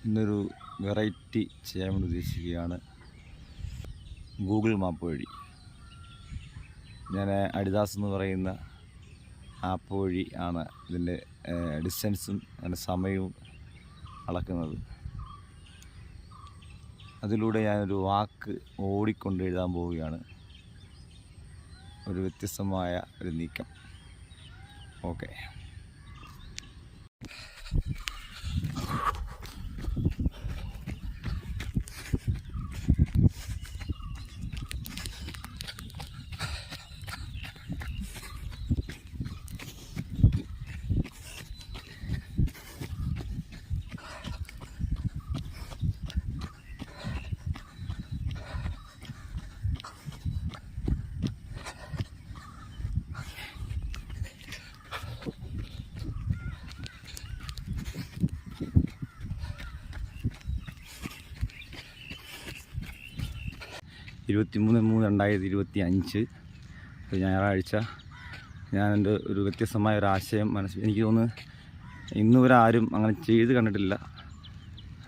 ഇന്നൊരു വെറൈറ്റി ചെയ്യാൻ വേണ്ടി ഉദ്ദേശിക്കുകയാണ്. ഗൂഗിൾ മാപ്പ് വഴി ഞാൻ അഡിദാസ് എന്ന് പറയുന്ന ആപ്പ് വഴി ആണ് ഇതിൻ്റെ ഡിസ്റ്റൻസും അതിൻ്റെ സമയവും അളക്കുന്നത്. അതിലൂടെ ഞാനൊരു വാക്ക് ഓടിക്കൊണ്ട് എഴുതാൻ പോവുകയാണ്. ഒരു വ്യത്യസ്തമായ ഒരു നീക്കം. ഓക്കെ. (23 3 2025) ഞായറാഴ്ച ഞാൻ എൻ്റെ ഒരു വ്യത്യസ്തമായ ഒരു ആശയം എനിക്ക് തോന്നുന്നു ഇന്ന് വരെ ആരും അങ്ങനെ ചെയ്ത് കണ്ടിട്ടില്ല.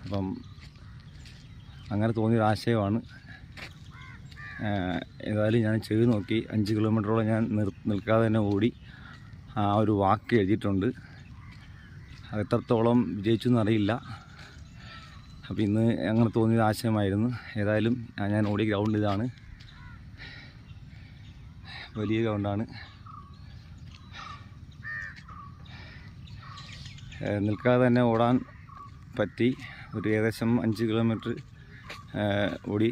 അപ്പം അങ്ങനെ തോന്നിയൊരു ആശയമാണ്. ഏതായാലും ഞാൻ ചെയ്ത് നോക്കി. 5 കിലോമീറ്ററോളം ഞാൻ നിൽക്കാതെ തന്നെ ഓടി ആ ഒരു വാക്ക് എഴുതിയിട്ടുണ്ട്. അത് എത്രത്തോളം വിജയിച്ചു എന്നറിയില്ല. അപ്പോൾ ഇന്ന് അങ്ങനെ തോന്നിയൊരു ആശയമായിരുന്നു. ഏതായാലും ഞാൻ ഓടിയ ഗ്രൗണ്ട് ഇതാണ്. വലിയ ഗ്രൗണ്ടാണ്. നിൽക്കാതെ തന്നെ ഓടാൻ പറ്റി. ഒരു ഏകദേശം 5 കിലോമീറ്റർ ഓടി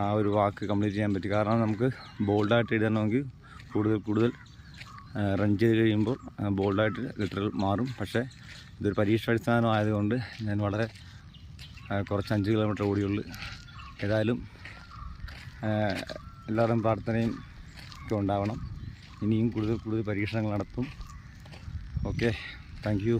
ആ ഒരു വാക്ക് കംപ്ലീറ്റ് ചെയ്യാൻ പറ്റി. കാരണം നമുക്ക് ബോൾഡായിട്ട് എഴുതണമെങ്കിൽ കൂടുതൽ റൺ ചെയ്ത് കഴിയുമ്പോൾ ബോൾഡായിട്ട് ലിറ്ററൽ മാറും. പക്ഷേ ഇതൊരു പരീക്ഷാടിസ്ഥാനമായതുകൊണ്ട് ഞാൻ വളരെ കുറച്ച് 5 കിലോമീറ്റർ ഓടിയുള്ളൂ. ഏതായാലും എല്ലാവരുടെയും പ്രാർത്ഥനയും ഒക്കെ ഉണ്ടാവണം. ഇനിയും കൂടുതൽ പരീക്ഷണങ്ങൾ നടത്തും. Okay, thank you.